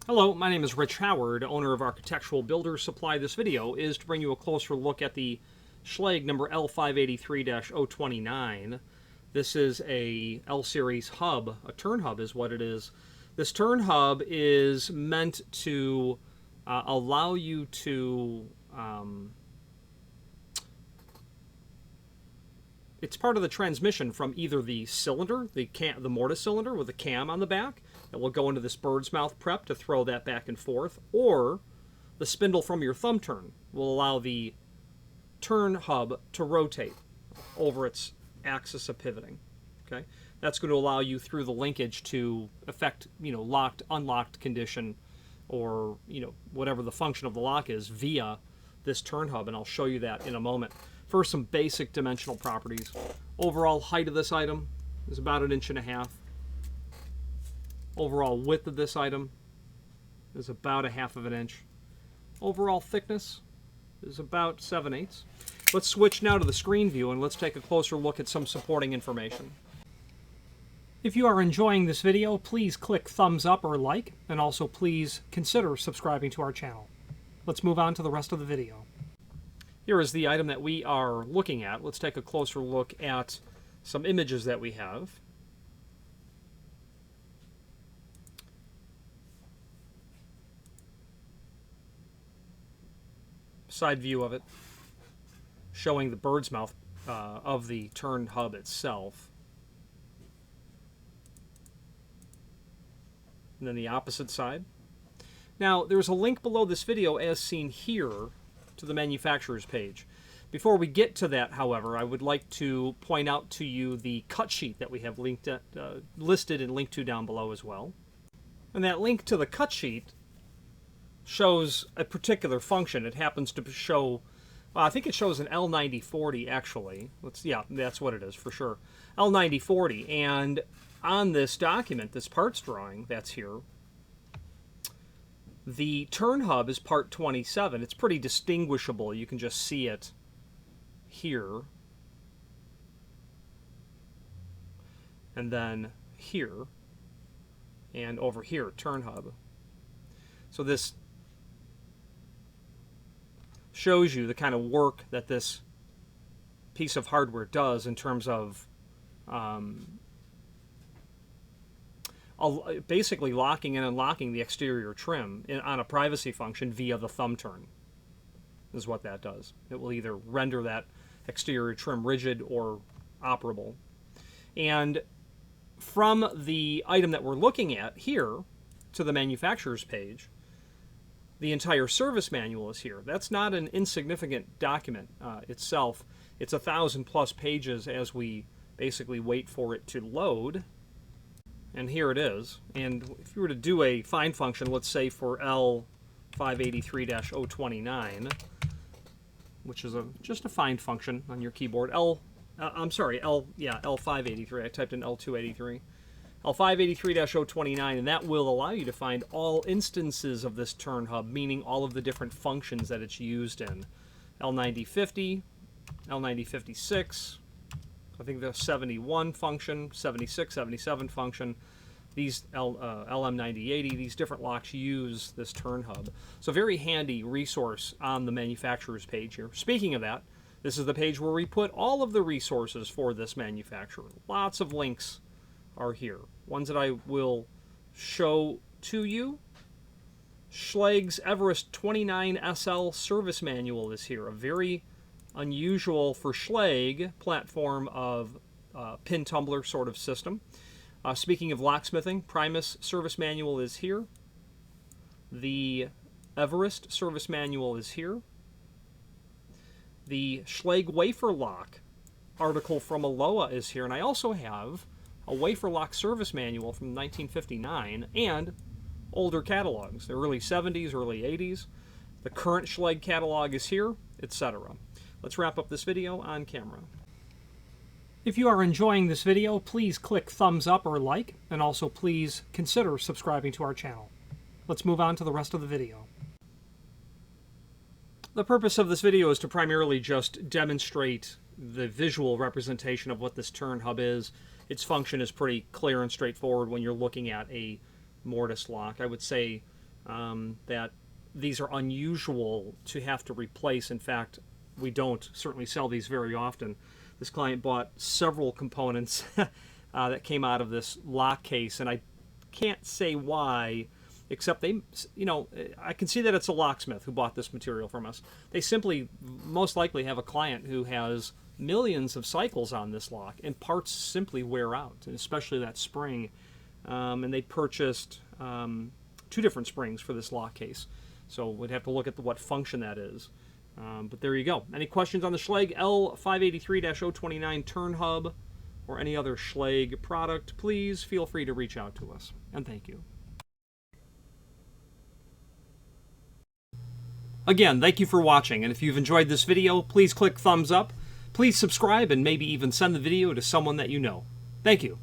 Hello, my name is Rich Howard, owner of Architectural Builders Supply. This video is to bring you a closer look at the Schlage number L583-029. This is a L-Series hub. A turn hub is what it is. This turn hub is meant to allow you to... it's part of the transmission from either the cylinder, the mortise cylinder with a cam on the back, that will go into this bird's mouth prep to throw that back and forth, or the spindle from your thumb turn will allow the turn hub to rotate over its axis of pivoting. Okay, that's going to allow you through the linkage to affect, locked, unlocked condition, or whatever the function of the lock is via this turn hub, and I'll show you that in a moment. First, some basic dimensional properties. Overall height of this item is about 1.5 inches. Overall width of this item is about 1/2 inch. Overall thickness is about 7/8. Let's switch now to the screen view and let's take a closer look at some supporting information. If you are enjoying this video, please click thumbs up or like, and also please consider subscribing to our channel. Let's move on to the rest of the video. Here is the item that we are looking at. Let's take a closer look at some images that we have. Side view of it, showing the bird's mouth of the turn hub itself. And then the opposite side. Now, there's a link below this video, as seen here, to the manufacturer's page. Before we get to that, however, I would like to point out to you the cut sheet that we have listed and linked to down below as well. And that link to the cut sheet shows a particular function. It happens to show, well, I think it shows an L9040 actually. Yeah, that's what it is for sure. L9040, and on this document, this parts drawing that's here, the turn hub is part 27. It's pretty distinguishable. You can just see it here. And then here. And over here, turn hub. So this shows you the kind of work that this piece of hardware does in terms of basically locking and unlocking the exterior trim on a privacy function via the thumb turn. Is what that does. It will either render that exterior trim rigid or operable. And from the item that we're looking at here to the manufacturer's page, the entire service manual is here. That's not an insignificant document itself. It's 1,000+ pages as we basically wait for it to load. And here it is. And if you were to do a find function, let's say for L583-029, which is just a find function on your keyboard. L583. I typed in L283. L583-029, and that will allow you to find all instances of this turn hub, meaning all of the different functions that it's used in. L9050, L9056, I think the 71 function, 76, 77 function, these LM9080, these different locks use this turn hub. So very handy resource on the manufacturer's page here. Speaking of that, this is the page where we put all of the resources for this manufacturer. Lots of links are here. Ones that I will show to you. Schlage's Everest 29 SL service manual is here. A very unusual for Schlage platform of pin tumbler sort of system. Speaking of locksmithing, Primus service manual is here. The Everest service manual is here. The Schlage wafer lock article from Aloha is here, and I also have a wafer lock service manual from 1959 and older catalogs, the early 70s, early 80s. The current Schlage catalog is here, etc. Let's wrap up this video on camera. If you are enjoying this video, please click thumbs up or like, and also please consider subscribing to our channel. Let's move on to the rest of the video. The purpose of this video is to primarily just demonstrate the visual representation of what this turn hub is. Its function is pretty clear and straightforward when you're looking at a mortise lock. I would say that these are unusual to have to replace. In fact, we don't certainly sell these very often. This client bought several components that came out of this lock case, and I can't say why, except they, I can see that it's a locksmith who bought this material from us. They simply, most likely, have a client who has millions of cycles on this lock, and parts simply wear out, and especially that spring. And they purchased 2 different springs for this lock case. So we'd have to look at what function that is. But there you go. Any questions on the Schlage L583-029 turn hub or any other Schlage product, please feel free to reach out to us. And thank you. Again, thank you for watching. And if you've enjoyed this video, please click thumbs up. Please subscribe and maybe even send the video to someone that you know. Thank you.